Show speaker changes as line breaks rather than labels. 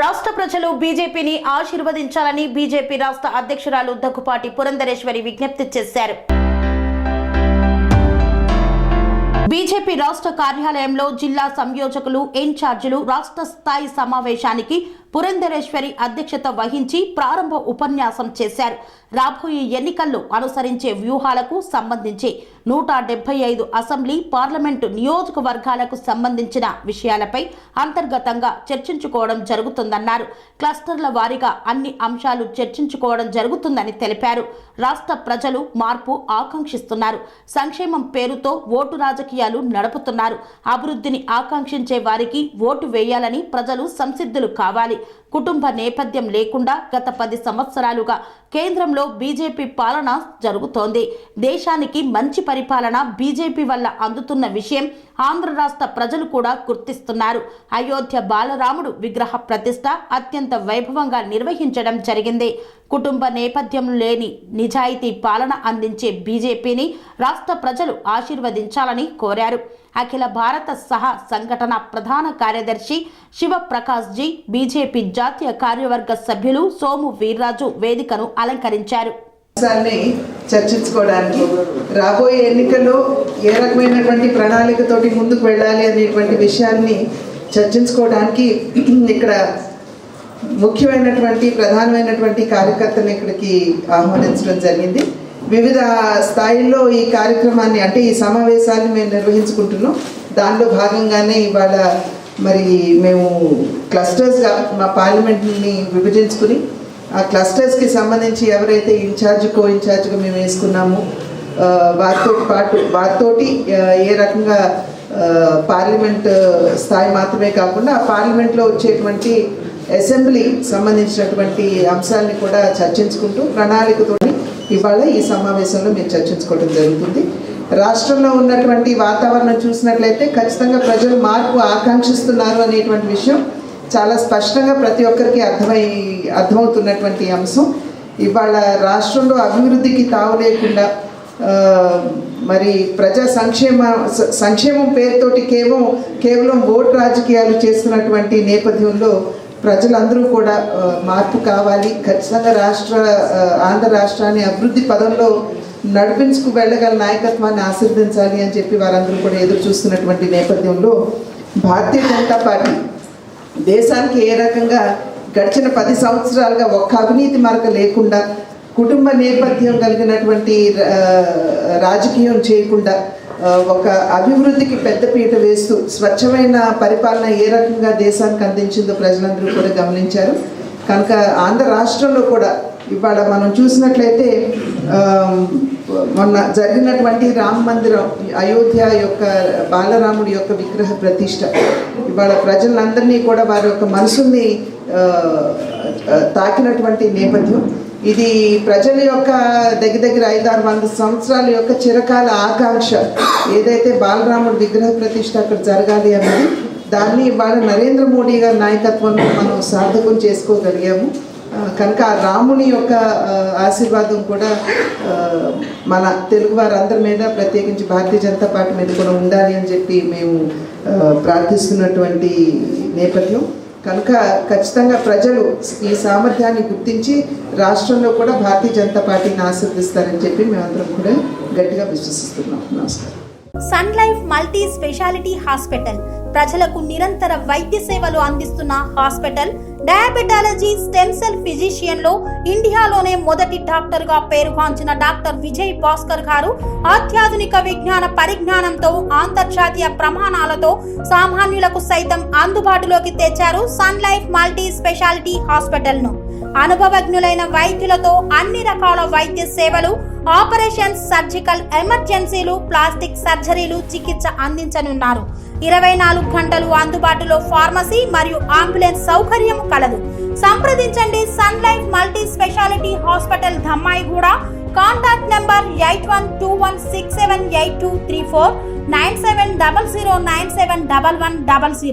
రాష్ట్ర ప్రజలు బీజేపీని ఆశీర్వదించాలని బీజేపీ రాష్ట్ర అధ్యక్షురాలు దగ్గుపాటి పురంధరేశ్వరి విజ్ఞప్తి చేశారు. బీజేపీ రాష్ట్ర కార్యాలయంలో జిల్లా సంయోజకులు ఇన్ఛార్జీలు రాష్ట్ర స్థాయి సమావేశానికి పురంధరేశ్వరి అధ్యక్షత వహించి ప్రారంభ ఉపన్యాసం చేశారు. రాబోయే ఎన్నికల్లో అనుసరించే వ్యూహాలకు సంబంధించి 175 అసెంబ్లీ పార్లమెంటు నియోజకవర్గాలకు సంబంధించిన విషయాలపై అంతర్గతంగా చర్చించుకోవడం జరుగుతుందన్నారు. క్లస్టర్ల వారీగా అన్ని అంశాలు చర్చించుకోవడం జరుగుతుందని తెలిపారు. రాష్ట్ర ప్రజలు మార్పు ఆకాంక్షిస్తున్నారు. సంక్షేమం పేరుతో ఓటు రాజకీయాలు నడుపుతున్నారు. అభివృద్ధిని ఆకాంక్షించే వారికి ఓటు వేయాలని ప్రజలు సంసిద్ధులు కావాలి. కుటుంబ నేపథ్యం లేకుండా గత 10 సంవత్సరాలుగా కేంద్రంలో బీజేపీ పాలన జరుగుతోంది. దేశానికి మంచి పరిపాలన బీజేపీ వల్ల అందుతున్న విషయం ఆంధ్ర రాష్ట్ర ప్రజలు కూడా గుర్తిస్తున్నారు. అయోధ్య బాలరాముడు విగ్రహ ప్రతిష్ట అత్యంత వైభవంగా నిర్వహించడం జరిగింది. కుటుంబ నేపథ్యం లేని నిజాయితీ పాలన అందించే బీజేపీని రాష్ట్ర ప్రజలు ఆశీర్వదించాలని కోరారు. అఖిల భారత సహా సంఘటన ప్రధాన కార్యదర్శి శివప్రకాష్ జీ, బీజేపీ జాతీయ కార్యవర్గ సభ్యులు సోము వీర్రాజు వేదికను అలంకరించారు.
చర్చించుకోవడానికి రాబోయే ఎన్నికల్లో ఏ రకమైనటువంటి ప్రణాళికతోటి ముందుకు వెళ్ళాలి అనేటువంటి విషయాన్ని చర్చించుకోవడానికి ఇక్కడ ముఖ్యమైనటువంటి ప్రధానమైనటువంటి కార్యకర్తలు ఇక్కడికి ఆహ్వానించడం జరిగింది. వివిధ స్థాయిల్లో ఈ కార్యక్రమాన్ని అంటే ఈ సమావేశాన్ని మేము నిర్వహించుకుంటున్నాం. దానిలో భాగంగానే ఇవాళ మరి మేము క్లస్టర్స్గా మా పార్లమెంట్ని విభజించుకుని ఆ క్లస్టర్స్కి సంబంధించి ఎవరైతే కో ఇన్ఛార్జ్గా మేము వేసుకున్నామో వారితోటి ఏ రకంగా పార్లమెంట్ స్థాయి మాత్రమే కాకుండా ఆ పార్లమెంట్లో వచ్చేటువంటి అసెంబ్లీ సంబంధించినటువంటి అంశాలని కూడా చర్చించుకుంటూ ప్రణాళికతో ఇవాళ ఈ సమావేశంలో మేము చర్చించుకోవడం జరుగుతుంది. రాష్ట్రంలో ఉన్నటువంటి వాతావరణం చూసినట్లయితే ఖచ్చితంగా ప్రజలు మార్పు ఆకాంక్షిస్తున్నారు అనేటువంటి విషయం చాలా స్పష్టంగా ప్రతి ఒక్కరికి అర్థమవుతున్నటువంటి అంశం. ఇవాళ రాష్ట్రంలో అభివృద్ధికి తావు లేకుండా మరి ప్రజా సంక్షేమం పేరుతోటి కేవలం ఓటు రాజకీయాలు చేస్తున్నటువంటి నేపథ్యంలో ప్రజలందరూ కూడా మార్పు కావాలి. ఖచ్చితంగా ఆంధ్ర రాష్ట్రాన్ని అభివృద్ధి పదంలో నడిపించుకు వెళ్ళగల నాయకత్వాన్ని ఆశీర్వదించాలి అని చెప్పి వారందరూ కూడా ఎదురు చూస్తున్నటువంటి నేపథ్యంలో భారతీయ జనతా పార్టీ దేశానికి ఏ రకంగా గడిచిన 10 సంవత్సరాలుగా ఒక్క అవినీతి మరక లేకుండా కుటుంబ నేపథ్యం కలిగినటువంటి రాజకీయం చేయకుండా ఒక అభివృద్ధికి పెద్దపీట వేస్తూ స్వచ్ఛమైన పరిపాలన ఏ రకంగా దేశానికి అందించిందో ప్రజలందరూ కూడా గమనించారు. కనుక ఆంధ్ర రాష్ట్రంలో కూడా ఇవాళ మనం చూసినట్లయితే మొన్న జరిగినటువంటి రామ మందిరం అయోధ్య యొక్క బాలరాముడి యొక్క విగ్రహ ప్రతిష్ట ఇవాళ ప్రజలందరినీ కూడా వారి యొక్క మనసుని తాకినటువంటి నేపథ్యం. ఇది ప్రజల యొక్క దగ్గర 500-600 సంవత్సరాల యొక్క చిరకాల ఆకాంక్ష ఏదైతే బాలరాముడి విగ్రహ ప్రతిష్ట అక్కడ జరగాలి అన్నది దాన్ని ఇవాళ నరేంద్ర మోడీ గారి నాయకత్వంలో మనం సార్థకం చేసుకోగలిగాము. కనుక ఆ రాముని యొక్క ఆశీర్వాదం కూడా మన తెలుగు వారందరి మీద ప్రత్యేకించి భారతీయ జనతా పార్టీ మీద కూడా ఉండాలి అని చెప్పి మేము ప్రార్థిస్తున్నటువంటి నేపథ్యం. కనుక ఖచ్చితంగా ప్రజలు ఈ సామర్థ్యాన్ని గుర్తించి రాష్ట్రంలో కూడా భారతీయ జనతా పార్టీని ఆశీర్వదిస్తారని చెప్పి మేమందరం కూడా గట్టిగా విశ్వసిస్తున్నాం. నమస్కారం.
Sun Life Multi Speciality Hospital ప్రజలకు నిరంతర వైద్య సేవలు అందిస్తున్న hospital. Diabetology, stem cell physician లో ఇండియాలోనే మొదటి డాక్టర్ గా పేరుగాంచిన డాక్టర్ విజయ్ భాస్కర్ గారు అత్యాధునిక విజ్ఞాన పరిజ్ఞానంతో అంతర్జాతీయ ప్రమాణాలతో సామాన్యులకు సైతం అందుబాటులోకి తెచ్చారు Sun Life Multi Speciality Hospital ను. అనుభవజ్ఞులైన వైద్యులతో అన్ని రకాల వైద్య సేవలు, ఆపరేషన్స్, సర్జికల్ ఎమర్జెన్సీలు, ప్లాస్టిక్ సర్జరీలు, చికిత్స అందించనున్నారు. 24 గంటలు అందుబాటులో ఫార్మసీ మరియు అంబులెన్స్ సౌకర్యం కలదు. సంప్రదించండి Sun Life Multi Speciality Hospital, Dhammaiguda. Contact number 8121678234, 9700971100.